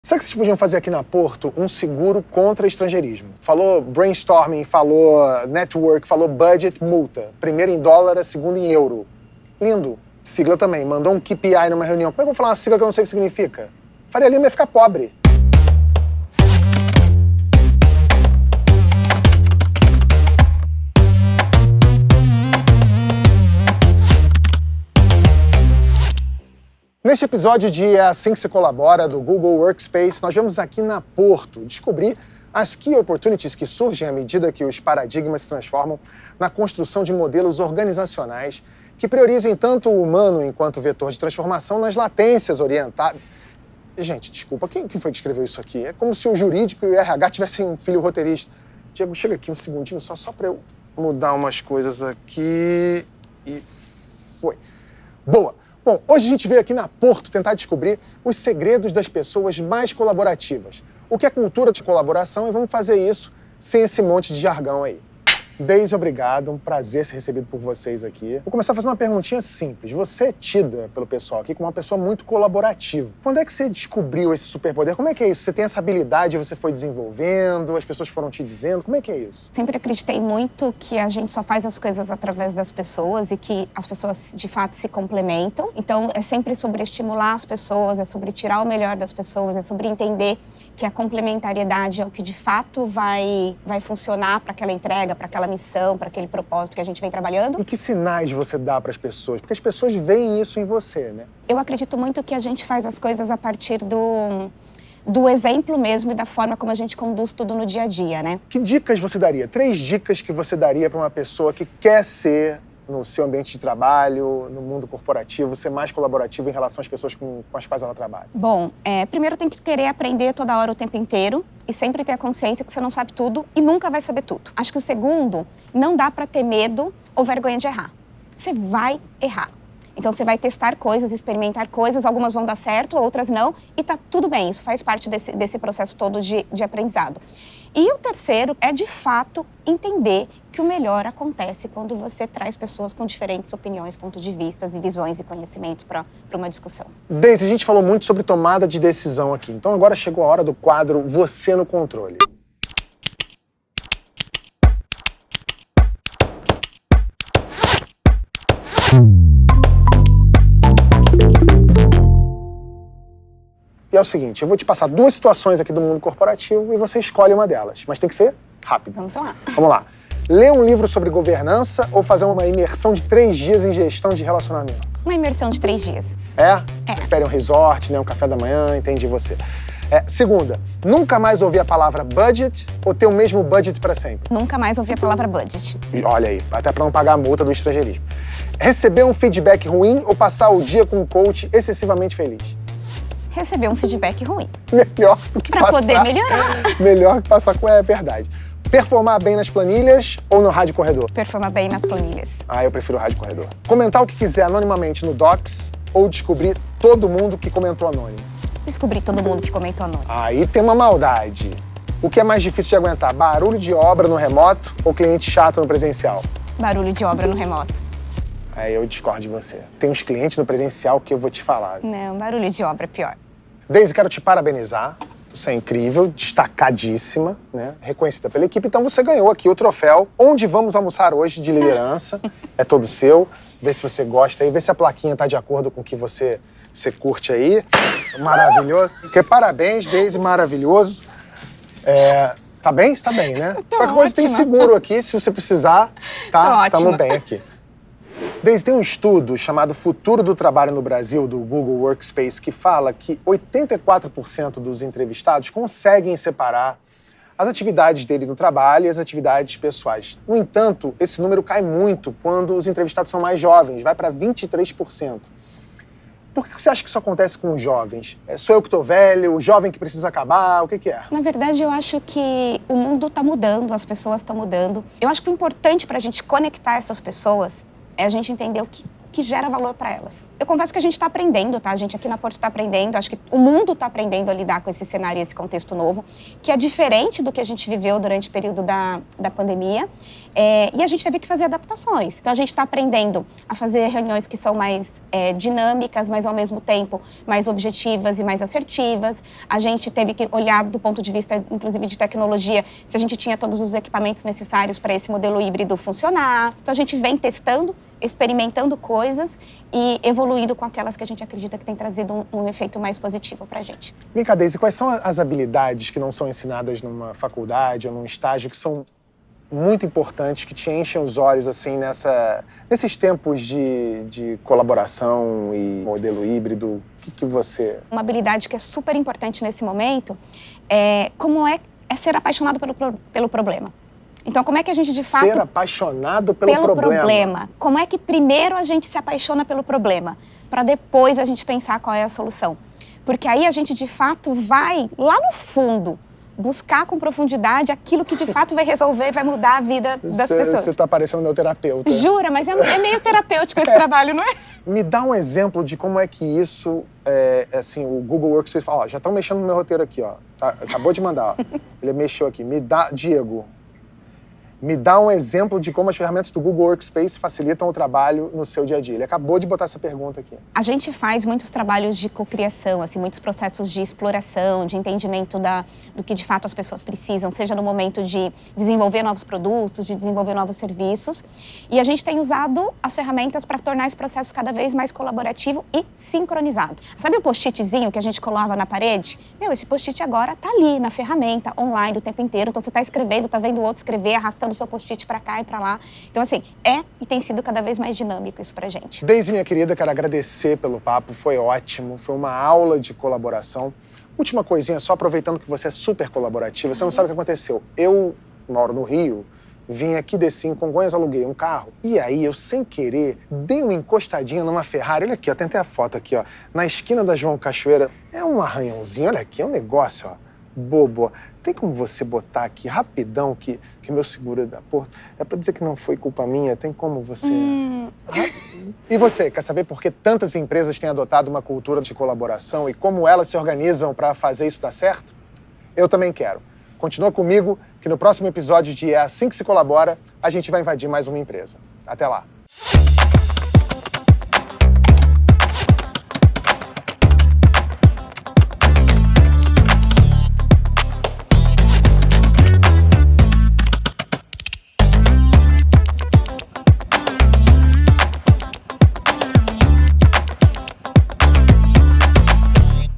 Sabe o que vocês podiam fazer aqui na Porto? Um seguro contra estrangeirismo. Falou brainstorming, falou network, falou budget, multa. Primeiro em dólar, segundo em euro. Lindo. Sigla também. Mandou um KPI numa reunião. Como é que eu vou falar uma sigla que eu não sei o que significa? Faria Lima ia ficar pobre. Neste episódio de É Assim que se Colabora, do Google Workspace, nós vamos aqui na Porto descobrir as key opportunities que surgem à medida que os paradigmas se transformam na construção de modelos organizacionais que priorizem tanto o humano enquanto vetor de transformação nas latências orientadas. Gente, desculpa, quem foi que escreveu isso aqui? É como se o jurídico e o RH tivessem um filho roteirista. Diego, chega aqui um segundinho só para eu mudar umas coisas aqui. E foi. Boa! Bom, hoje a gente veio aqui na Porto tentar descobrir os segredos das pessoas mais colaborativas. O que é cultura de colaboração e vamos fazer isso sem esse monte de jargão aí. Daisy, obrigado. Um prazer ser recebido por vocês aqui. Vou começar fazendo uma perguntinha simples. Você é tida pelo pessoal aqui como uma pessoa muito colaborativa. Quando é que você descobriu esse superpoder? Como é que é isso? Você tem essa habilidade, você foi desenvolvendo, as pessoas foram te dizendo? Como é que é isso? Sempre acreditei muito que a gente só faz as coisas através das pessoas e que as pessoas, de fato, se complementam. Então, é sempre sobre estimular as pessoas, é sobre tirar o melhor das pessoas, é sobre entender que a complementariedade é o que, de fato, vai funcionar para aquela entrega, para aquela missão, para aquele propósito que a gente vem trabalhando. E que sinais você dá para as pessoas? Porque as pessoas veem isso em você, né? Eu acredito muito que a gente faz as coisas a partir do exemplo mesmo e da forma como a gente conduz tudo no dia a dia, né? Que dicas você daria? 3 dicas que você daria para uma pessoa que quer ser, no seu ambiente de trabalho, no mundo corporativo, ser mais colaborativo em relação às pessoas com as quais ela trabalha? Bom, primeiro tem que querer aprender toda hora, o tempo inteiro, e sempre ter a consciência que você não sabe tudo e nunca vai saber tudo. Acho que o segundo, não dá para ter medo ou vergonha de errar. Você vai errar. Então você vai testar coisas, experimentar coisas, algumas vão dar certo, outras não, e tá tudo bem, isso faz parte desse processo todo de aprendizado. E o terceiro é, de fato, entender que o melhor acontece quando você traz pessoas com diferentes opiniões, pontos de vista e visões e conhecimentos para uma discussão. Daisy, a gente falou muito sobre tomada de decisão aqui, então agora chegou a hora do quadro Você no Controle. E é o seguinte, eu vou te passar 2 situações aqui do mundo corporativo e você escolhe uma delas, mas tem que ser rápido. Vamos lá. Vamos lá. Ler um livro sobre governança ou fazer uma imersão de 3 dias em gestão de relacionamento? Uma imersão de 3 dias. É? É. Prefere um resort, né? Um café da manhã, entendi você. Segunda, nunca mais ouvir a palavra budget ou ter o mesmo budget para sempre? Nunca mais ouvi a palavra budget. E olha aí, até para não pagar a multa do estrangeirismo. Receber um feedback ruim ou passar o dia com um coach excessivamente feliz? Receber um feedback ruim. Melhor do que Pra passar. poder melhorar. Melhor que passar com... É verdade. Performar bem nas planilhas ou no rádio corredor? Performar bem nas planilhas. Eu prefiro o rádio corredor. Comentar o que quiser anonimamente no Docs ou descobrir todo mundo que comentou anônimo? Descobri todo mundo que comentou anônimo. Aí tem uma maldade. O que é mais difícil de aguentar? Barulho de obra no remoto ou cliente chato no presencial? Barulho de obra no remoto. Aí eu discordo de você. Tem uns clientes no presencial que eu vou te falar. Não, barulho de obra é pior. Daisy, quero te parabenizar. Você é incrível, destacadíssima, né? Reconhecida pela equipe. Então você ganhou aqui o troféu Onde Vamos Almoçar Hoje de liderança. É todo seu. Vê se você gosta aí, vê se a plaquinha tá de acordo com o que você curte aí. Maravilhoso. Porque parabéns, Daisy, maravilhoso. Tá bem? Você tá bem, né? Qualquer coisa tem seguro aqui, se você precisar, tá? Tamo bem aqui. Daisy, tem um estudo chamado Futuro do Trabalho no Brasil, do Google Workspace, que fala que 84% dos entrevistados conseguem separar as atividades dele no trabalho e as atividades pessoais. No entanto, esse número cai muito quando os entrevistados são mais jovens, vai para 23%. Por que você acha que isso acontece com os jovens? Sou eu que tô velho, o jovem que precisa acabar, o que é? Na verdade, eu acho que o mundo tá mudando, as pessoas estão mudando. Eu acho que o importante para a gente conectar essas pessoas é a gente entender o que que gera valor para elas. Eu confesso que a gente está aprendendo, tá? A gente aqui na Porto está aprendendo, acho que o mundo está aprendendo a lidar com esse cenário e esse contexto novo, que é diferente do que a gente viveu durante o período da pandemia. E a gente teve que fazer adaptações. Então, a gente está aprendendo a fazer reuniões que são mais dinâmicas, mas ao mesmo tempo mais objetivas e mais assertivas. A gente teve que olhar do ponto de vista, inclusive, de tecnologia, se a gente tinha todos os equipamentos necessários para esse modelo híbrido funcionar. Então, a gente vem testando, experimentando coisas e evoluindo com aquelas que a gente acredita que tem trazido um efeito mais positivo para a gente. Vem cá, Daisy, quais são as habilidades que não são ensinadas numa faculdade ou num estágio que são muito importantes, que te enchem os olhos assim nesses tempos de colaboração e modelo híbrido? O que você... Uma habilidade que é super importante nesse momento é como é ser apaixonado pelo problema. Então, como é que a gente, de fato... Ser apaixonado pelo problema. Como é que primeiro a gente se apaixona pelo problema, para depois a gente pensar qual é a solução? Porque aí a gente, de fato, vai lá no fundo buscar com profundidade aquilo que, de fato, vai resolver, vai mudar a vida das pessoas. Você tá parecendo meu terapeuta. Jura? Mas é meio terapêutico esse trabalho, não é? Me dá um exemplo de como é que isso, assim, o Google Workspace fala, ó, já estão mexendo no meu roteiro aqui, ó. Tá, acabou de mandar, ó. Ele mexeu aqui. Diego, me dá um exemplo de como as ferramentas do Google Workspace facilitam o trabalho no seu dia a dia. Ele acabou de botar essa pergunta aqui. A gente faz muitos trabalhos de cocriação, assim, muitos processos de exploração, de entendimento do que de fato as pessoas precisam, seja no momento de desenvolver novos produtos, de desenvolver novos serviços. E a gente tem usado as ferramentas para tornar esse processo cada vez mais colaborativo e sincronizado. Sabe o post-itzinho que a gente colava na parede? Esse post-it agora está ali na ferramenta, online, o tempo inteiro. Então você está escrevendo, está vendo o outro escrever, arrastando o seu post-it para cá e para lá. Então, assim, e tem sido cada vez mais dinâmico isso pra gente. Daisy, minha querida, quero agradecer pelo papo, foi ótimo, foi uma aula de colaboração. Última coisinha, só aproveitando que você é super colaborativa, você não sabe o que aconteceu. Eu moro no Rio, vim aqui, desci em Congonhas, aluguei um carro, e aí eu, sem querer, dei uma encostadinha numa Ferrari. Olha aqui, ó, tem até a foto aqui, ó, na esquina da João Cachoeira. É um arranhãozinho, olha aqui, é um negócio, ó, bobo. Tem como você botar aqui rapidão que meu seguro é da Porto? É pra dizer que não foi culpa minha, tem como você... E você, quer saber por que tantas empresas têm adotado uma cultura de colaboração e como elas se organizam para fazer isso dar certo? Eu também quero. Continua comigo que no próximo episódio de É Assim que se Colabora, a gente vai invadir mais uma empresa. Até lá!